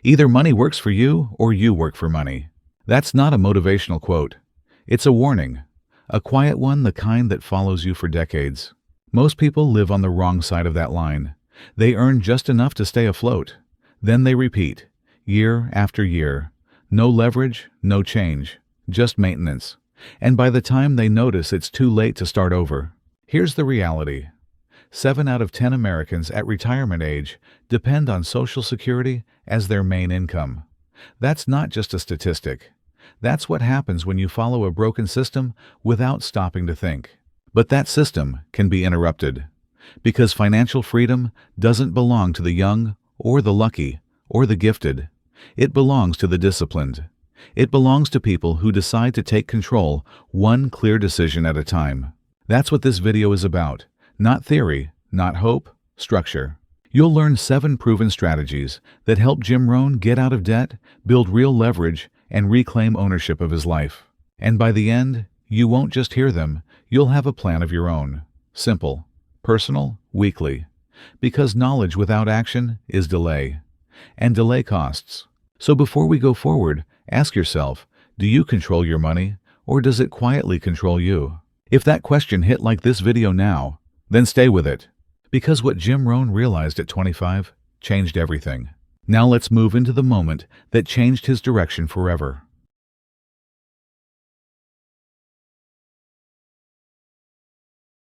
Either money works for you or you work for money. That's not a motivational quote. It's a warning. A quiet one, the kind that follows you for decades. Most people live on the wrong side of that line. They earn just enough to stay afloat. Then they repeat, year after year. No leverage, no change, just maintenance. And by the time they notice, it's too late to start over. Here's the reality. 7 out of 10 Americans at retirement age depend on Social Security as their main income. That's not just a statistic. That's what happens when you follow a broken system without stopping to think. But that system can be interrupted. Because financial freedom doesn't belong to the young or the lucky or the gifted. It belongs to the disciplined. It belongs to people who decide to take control one clear decision at a time. That's what this video is about. Not theory, not hope, structure. You'll learn 7 proven strategies that help Jim Rohn get out of debt, build real leverage, and reclaim ownership of his life. And by the end, you won't just hear them, you'll have a plan of your own. Simple, personal, weekly. Because knowledge without action is delay. And delay costs. So before we go forward, ask yourself, do you control your money, or does it quietly control you? If that question hit like this video now, then stay with it. Because what Jim Rohn realized at 25 changed everything. Now let's move into the moment that changed his direction forever.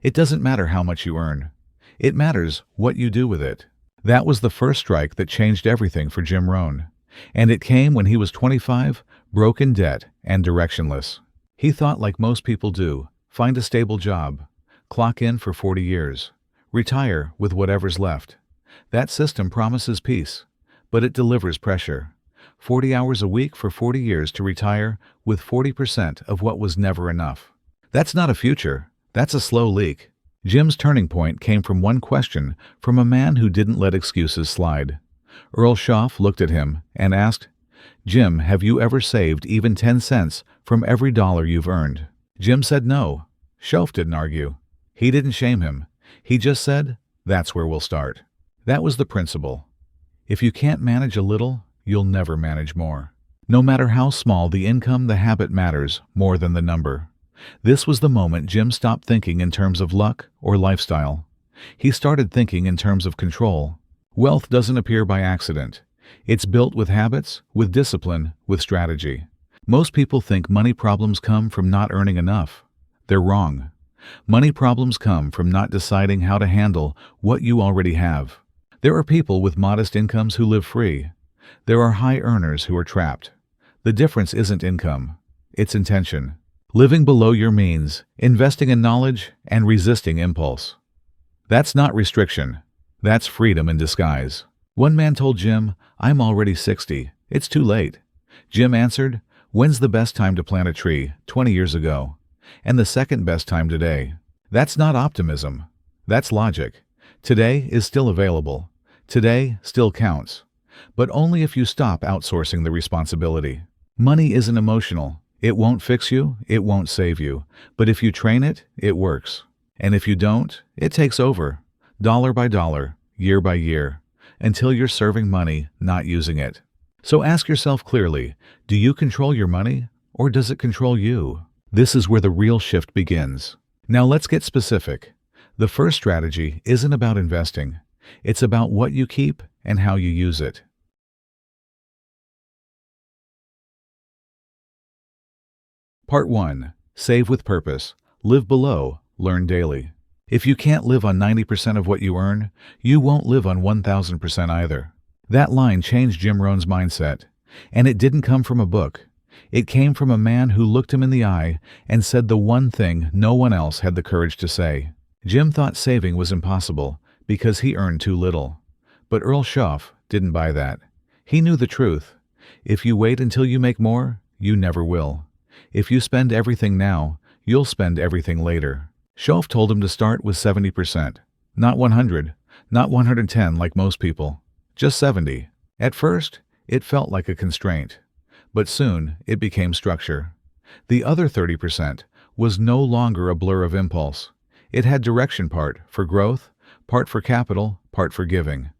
It doesn't matter how much you earn. It matters what you do with it. That was the first strike that changed everything for Jim Rohn. And it came when he was 25, broke in debt, and directionless. He thought, like most people do, find a stable job, clock in for 40 years, retire with whatever's left. That system promises peace, but it delivers pressure. 40 hours a week for 40 years to retire with 40% of what was never enough. That's not a future, that's a slow leak. Jim's turning point came from one question from a man who didn't let excuses slide. Earl Schoff looked at him and asked, "Jim, have you ever saved even 10 cents from every dollar you've earned?" Jim said no. Schoff didn't argue. He didn't shame him. He just said, "That's where we'll start." That was the principle. If you can't manage a little, you'll never manage more. No matter how small the income, the habit matters more than the number. This was the moment Jim stopped thinking in terms of luck or lifestyle. He started thinking in terms of control. Wealth doesn't appear by accident. It's built with habits, with discipline, with strategy. Most people think money problems come from not earning enough. They're wrong. Money problems come from not deciding how to handle what you already have. There are people with modest incomes who live free. There are high earners who are trapped. The difference isn't income. It's intention. Living below your means, investing in knowledge, and resisting impulse. That's not restriction. That's freedom in disguise. One man told Jim, "I'm already 60. It's too late." Jim answered, "When's the best time to plant a tree? 20 years ago. And the second best time today." That's not optimism. That's logic. Today is still available. Today still counts. But only if you stop outsourcing the responsibility. Money isn't emotional. It won't fix you. It won't save you. But if you train it, it works. And if you don't, it takes over. Dollar by dollar, year by year, until you're serving money, not using it. So ask yourself clearly, do you control your money, or does it control you? This is where the real shift begins. Now let's get specific. The first strategy isn't about investing. It's about what you keep and how you use it. Part 1. Save with purpose. Live below. Learn daily. If you can't live on 90% of what you earn, you won't live on 1000% either. That line changed Jim Rohn's mindset. And it didn't come from a book. It came from a man who looked him in the eye and said the one thing no one else had the courage to say. Jim thought saving was impossible because he earned too little. But Earl Schoff didn't buy that. He knew the truth. If you wait until you make more, you never will. If you spend everything now, you'll spend everything later. Schoff told him to start with 70%. Not 100, not 110 like most people. Just 70. At first, it felt like a constraint. But soon, it became structure. The other 30% was no longer a blur of impulse. It had direction, part for growth, part for capital, part for giving.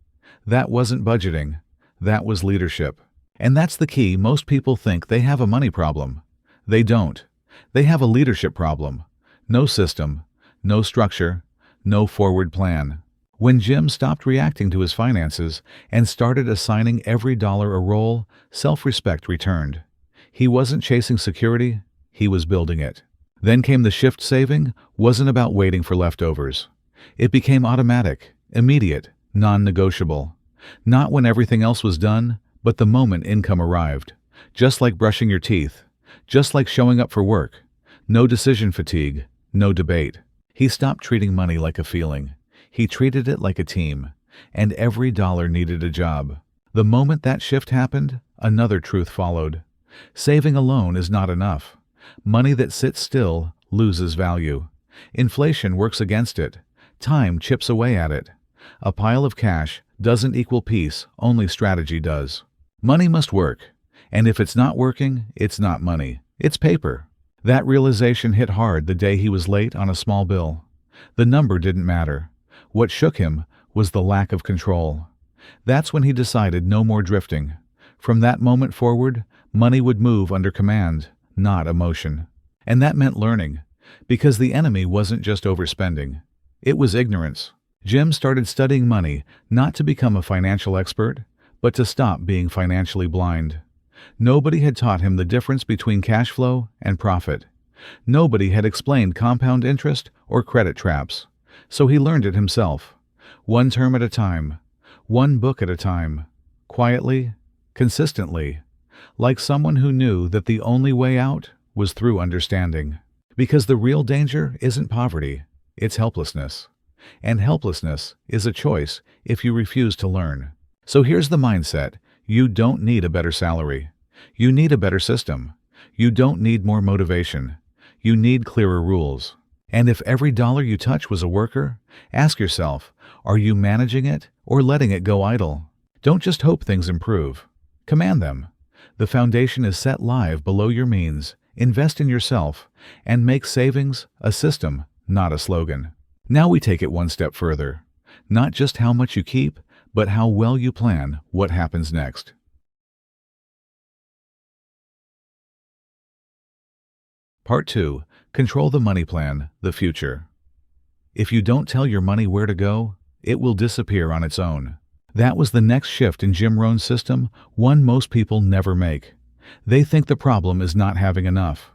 That wasn't budgeting. That was leadership. And that's the key. Most people think they have a money problem. They don't. They have a leadership problem. No system, no structure, no forward plan. When Jim stopped reacting to his finances and started assigning every dollar a role, self-respect returned. He wasn't chasing security, he was building it. Then came the shift. Saving wasn't about waiting for leftovers. It became automatic, immediate, non-negotiable. Not when everything else was done, but the moment income arrived. Just like brushing your teeth, just like showing up for work. No decision fatigue, no debate. He stopped treating money like a feeling. He treated it like a team, and every dollar needed a job. The moment that shift happened, another truth followed. Saving alone is not enough. Money that sits still loses value. Inflation works against it. Time chips away at it. A pile of cash doesn't equal peace, only strategy does. Money must work, and if it's not working, it's not money. It's paper. That realization hit hard the day he was late on a small bill. The number didn't matter. What shook him was the lack of control. That's when he decided no more drifting. From that moment forward, money would move under command, not emotion. And that meant learning, because the enemy wasn't just overspending. It was ignorance. Jim started studying money not to become a financial expert, but to stop being financially blind. Nobody had taught him the difference between cash flow and profit. Nobody had explained compound interest or credit traps. So he learned it himself, one term at a time, one book at a time, quietly, consistently, like someone who knew that the only way out was through understanding. Because the real danger isn't poverty, it's helplessness. And helplessness is a choice if you refuse to learn. So here's the mindset. You don't need a better salary. You need a better system. You don't need more motivation. You need clearer rules. And if every dollar you touch was a worker, ask yourself, are you managing it or letting it go idle? Don't just hope things improve. Command them. The foundation is set live below your means. Invest in yourself and make savings a system, not a slogan. Now we take it one step further. Not just how much you keep, but how well you plan what happens next. Part 2. Control the money plan, the future. If you don't tell your money where to go, it will disappear on its own. That was the next shift in Jim Rohn's system, one most people never make. They think the problem is not having enough.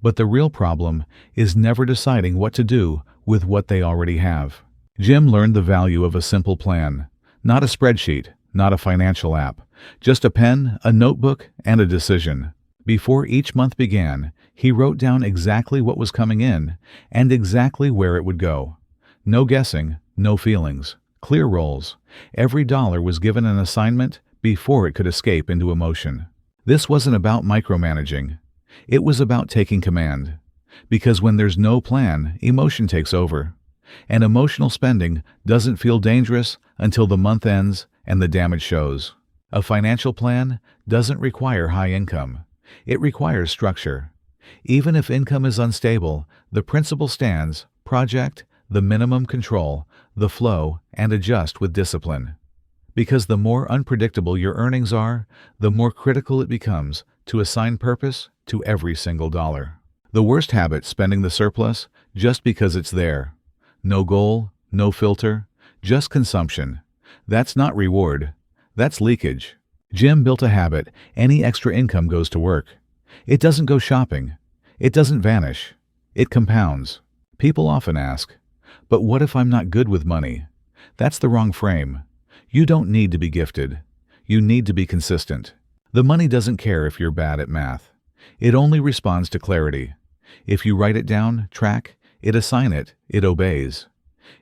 But the real problem is never deciding what to do with what they already have. Jim learned the value of a simple plan. Not a spreadsheet, not a financial app. Just a pen, a notebook, and a decision. Before each month began, he wrote down exactly what was coming in and exactly where it would go. No guessing, no feelings. Clear roles. Every dollar was given an assignment before it could escape into emotion. This wasn't about micromanaging. It was about taking command. Because when there's no plan, emotion takes over. And emotional spending doesn't feel dangerous until the month ends and the damage shows. A financial plan doesn't require high income. It requires structure. Even if income is unstable, the principle stands: project, the minimum control, the flow, and adjust with discipline. Because the more unpredictable your earnings are, the more critical it becomes to assign purpose to every single dollar. The worst habit: spending the surplus just because it's there. No goal, no filter, just consumption. That's not reward. That's leakage. Jim built a habit: any extra income goes to work. It doesn't go shopping. It doesn't vanish. It compounds. People often ask, but what if I'm not good with money? That's the wrong frame. You don't need to be gifted. You need to be consistent. The money doesn't care if you're bad at math. It only responds to clarity. If you write it down, track it, assign it, it obeys.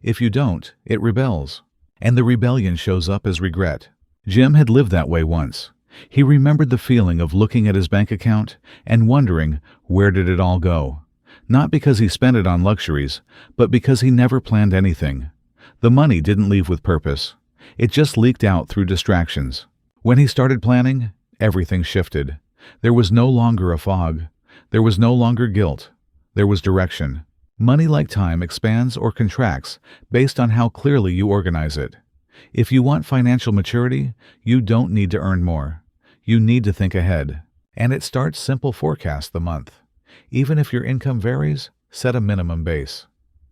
If you don't, it rebels. And the rebellion shows up as regret. Jim had lived that way once. He remembered the feeling of looking at his bank account and wondering, where did it all go? Not because he spent it on luxuries, but because he never planned anything. The money didn't leave with purpose. It just leaked out through distractions. When he started planning, everything shifted. There was no longer a fog. There was no longer guilt. There was direction. Money, like time, expands or contracts based on how clearly you organize it. If you want financial maturity, you don't need to earn more. You need to think ahead. And it starts simple: forecast the month. Even if your income varies, set a minimum base.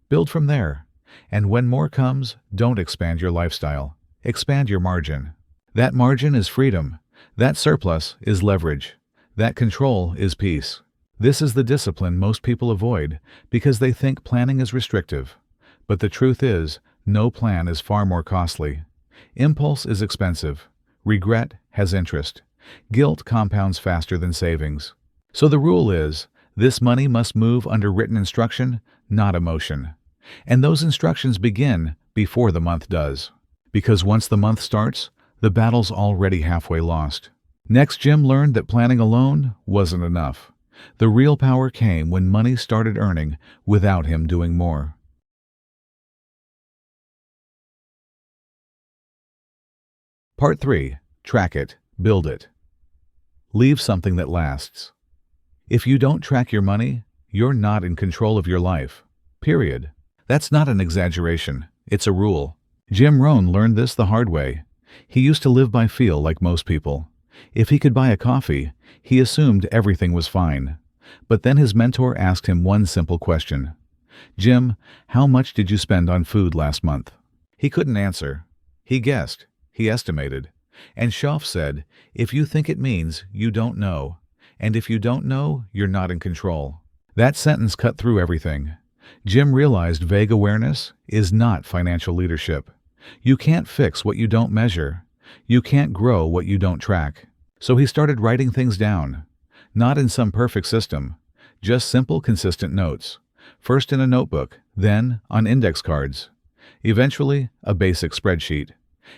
Build from there. And when more comes, don't expand your lifestyle. Expand your margin. That margin is freedom. That surplus is leverage. That control is peace. This is the discipline most people avoid because they think planning is restrictive. But the truth is, no plan is far more costly. Impulse is expensive. Regret has interest. Guilt compounds faster than savings. So the rule is, this money must move under written instruction, not emotion. And those instructions begin before the month does. Because once the month starts, the battle's already halfway lost. Next, Jim learned that planning alone wasn't enough. The real power came when money started earning without him doing more. Part 3. Track it. Build it. Leave something that lasts. If you don't track your money, you're not in control of your life. Period. That's not an exaggeration. It's a rule. Jim Rohn learned this the hard way. He used to live by feel like most people. If he could buy a coffee, he assumed everything was fine. But then his mentor asked him one simple question. "Jim, how much did you spend on food last month?" He couldn't answer. He guessed. He estimated. And Schoff said, "If you think it means, you don't know. And if you don't know, you're not in control." That sentence cut through everything. Jim realized vague awareness is not financial leadership. You can't fix what you don't measure. You can't grow what you don't track. So he started writing things down. Not in some perfect system, just simple, consistent notes. First in a notebook, then on index cards. Eventually, a basic spreadsheet.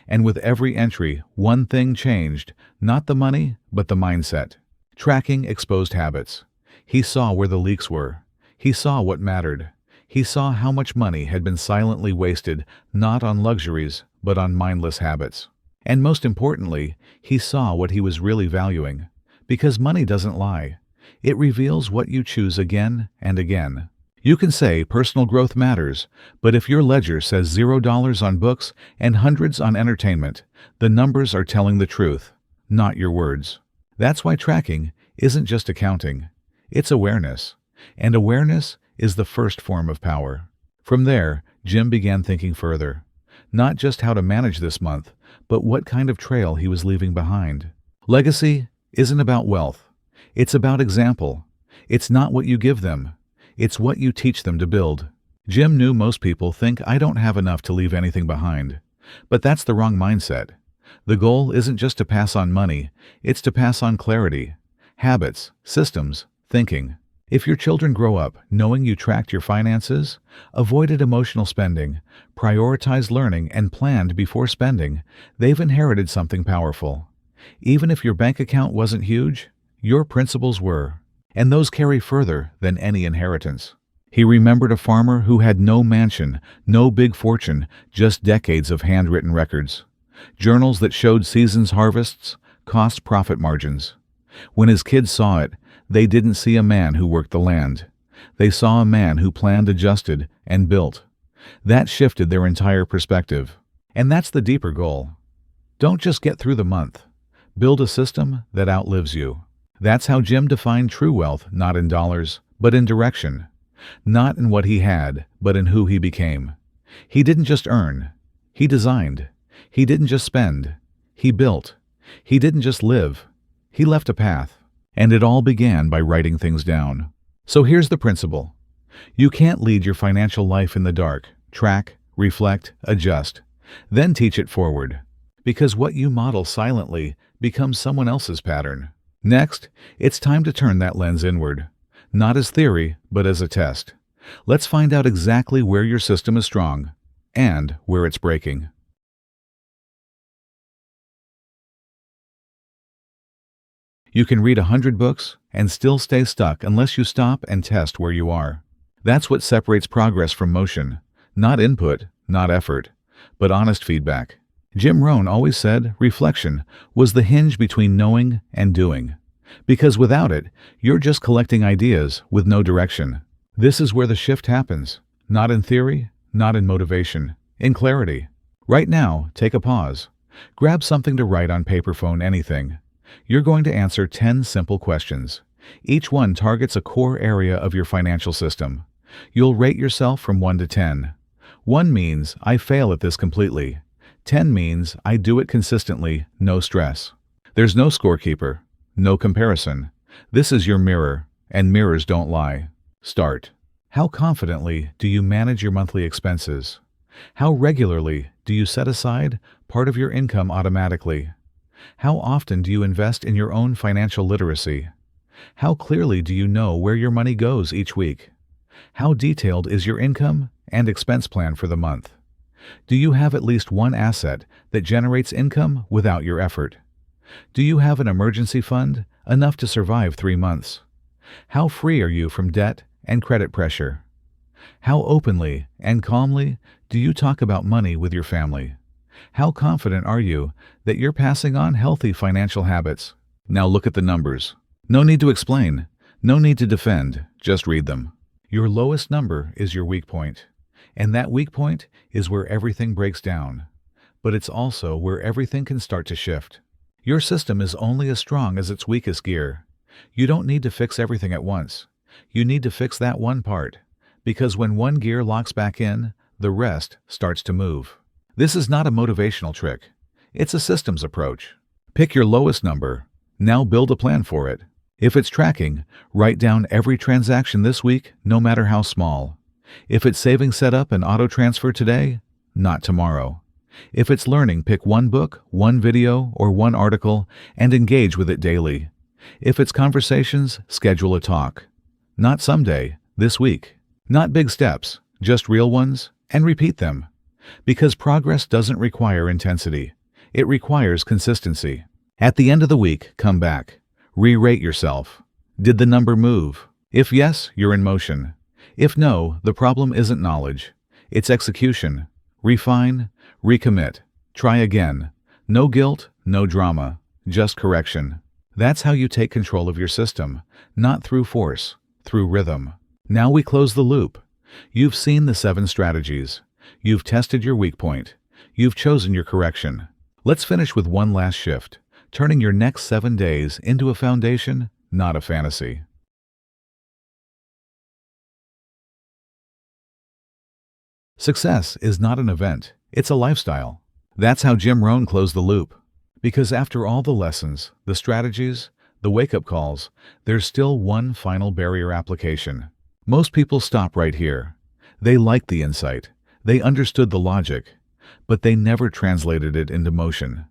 And with every entry, one thing changed, not the money, but the mindset. Tracking exposed habits. He saw where the leaks were. He saw what mattered. He saw how much money had been silently wasted, not on luxuries, but on mindless habits. And most importantly, he saw what he was really valuing. Because money doesn't lie. It reveals what you choose again and again. You can say personal growth matters, but if your ledger says $0 on books and hundreds on entertainment, the numbers are telling the truth, not your words. That's why tracking isn't just accounting. It's awareness. And awareness is the first form of power. From there, Jim began thinking further. Not just how to manage this month, but what kind of trail he was leaving behind. Legacy isn't about wealth. It's about example. It's not what you give them. It's what you teach them to build. Jim knew most people think, "I don't have enough to leave anything behind." But that's the wrong mindset. The goal isn't just to pass on money, it's to pass on clarity, habits, systems, thinking. If your children grow up knowing you tracked your finances, avoided emotional spending, prioritized learning, and planned before spending, they've inherited something powerful. Even if your bank account wasn't huge, your principles were. And those carry further than any inheritance. He remembered a farmer who had no mansion, no big fortune, just decades of handwritten records. Journals that showed seasons, harvests, cost, profit margins. When his kids saw it, they didn't see a man who worked the land. They saw a man who planned, adjusted, and built. That shifted their entire perspective. And that's the deeper goal. Don't just get through the month. Build a system that outlives you. That's how Jim defined true wealth, not in dollars, but in direction. Not in what he had, but in who he became. He didn't just earn. He designed. He didn't just spend. He built. He didn't just live. He left a path. And it all began by writing things down. So here's the principle. You can't lead your financial life in the dark. Track, reflect, adjust. Then teach it forward. Because what you model silently becomes someone else's pattern. Next, it's time to turn that lens inward. Not as theory, but as a test. Let's find out exactly where your system is strong and where it's breaking. You can read 100 books and still stay stuck unless you stop and test where you are. That's what separates progress from motion. Not input, not effort, but honest feedback. Jim Rohn always said reflection was the hinge between knowing and doing. Because without it, you're just collecting ideas with no direction. This is where the shift happens. Not in theory, not in motivation, in clarity. Right now, take a pause. Grab something to write on paper, phone, anything. You're going to answer 10 simple questions. Each one targets a core area of your financial system. You'll rate yourself from 1 to 10. 1 means, I fail at this completely. 10 means, I do it consistently, no stress. There's no scorekeeper, no comparison. This is your mirror, and mirrors don't lie. Start. How confidently do you manage your monthly expenses? How regularly do you set aside part of your income automatically? How often do you invest in your own financial literacy? How clearly do you know where your money goes each week? How detailed is your income and expense plan for the month? Do you have at least one asset that generates income without your effort? Do you have an emergency fund, enough to survive 3 months? How free are you from debt and credit pressure? How openly and calmly do you talk about money with your family? How confident are you that you're passing on healthy financial habits? Now look at the numbers. No need to explain, no need to defend, just read them. Your lowest number is your weak point, and that weak point is where everything breaks down, but it's also where everything can start to shift. Your system is only as strong as its weakest gear. You don't need to fix everything at once. You need to fix that one part, because when one gear locks back in, the rest starts to move. This is not a motivational trick. It's a systems approach. Pick your lowest number. Now build a plan for it. If it's tracking, write down every transaction this week, no matter how small. If it's savings setup and auto transfer today, not tomorrow. If it's learning, pick one book, one video, or one article and engage with it daily. If it's conversations, schedule a talk. Not someday, this week. Not big steps, just real ones, and repeat them. Because progress doesn't require intensity. It requires consistency. At the end of the week, come back. Re-rate yourself. Did the number move? If yes, you're in motion. If no, the problem isn't knowledge. It's execution. Refine, recommit, try again. No guilt, no drama, just correction. That's how you take control of your system, not through force, through rhythm. Now we close the loop. You've seen the 7 strategies. You've tested your weak point. You've chosen your correction. Let's finish with one last shift, turning your next 7 days into a foundation, not a fantasy. Success is not an event, it's a lifestyle. That's how Jim Rohn closed the loop. Because after all the lessons, the strategies, the wake-up calls, there's still one final barrier: application. Most people stop right here. They liked the insight, they understood the logic, but they never translated it into motion.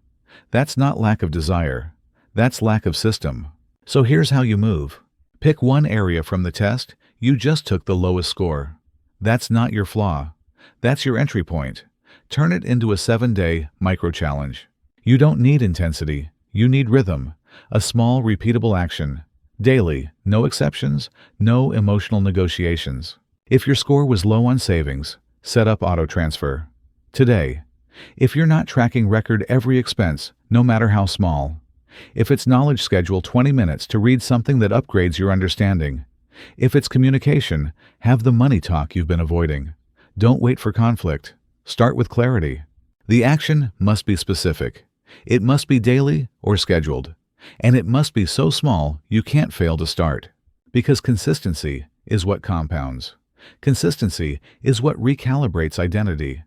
That's not lack of desire, that's lack of system. So here's how you move. Pick one area from the test. You just took the lowest score. That's not your flaw. That's your entry point. Turn it into a 7-day micro-challenge. You don't need intensity. You need rhythm. A small, repeatable action. Daily, no exceptions, no emotional negotiations. If your score was low on savings, set up auto transfer. Today. If you're not tracking, record every expense, no matter how small. If it's knowledge, schedule 20 minutes to read something that upgrades your understanding. If it's communication, have the money talk you've been avoiding. Don't wait for conflict. Start with clarity. The action must be specific. It must be daily or scheduled. And it must be so small you can't fail to start. Because consistency is what compounds. Consistency is what recalibrates identity.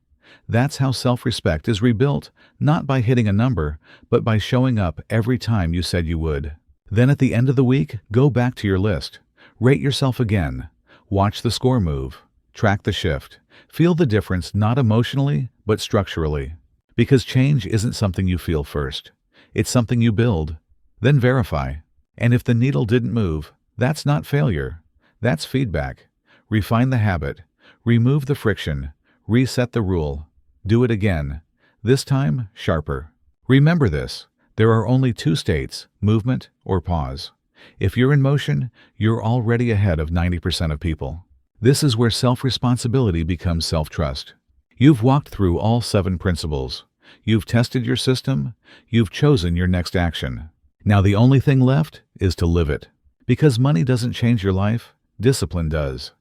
That's how self-respect is rebuilt, not by hitting a number, but by showing up every time you said you would. Then at the end of the week, go back to your list. Rate yourself again. Watch the score move. Track the shift. Feel the difference, not emotionally, but structurally. Because change isn't something you feel first. It's something you build. Then verify. And if the needle didn't move, that's not failure. That's feedback. Refine the habit. Remove the friction. Reset the rule. Do it again. This time, sharper. Remember this. There are only 2 states, movement or pause. If you're in motion, you're already ahead of 90% of people. This is where self-responsibility becomes self-trust. You've walked through all 7 principles. You've tested your system. You've chosen your next action. Now the only thing left is to live it. Because money doesn't change your life, discipline does.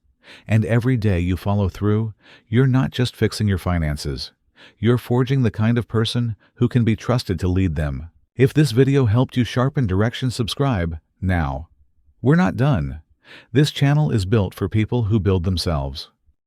And every day you follow through, you're not just fixing your finances. You're forging the kind of person who can be trusted to lead them. If this video helped you sharpen direction, subscribe now. We're not done. This channel is built for people who build themselves.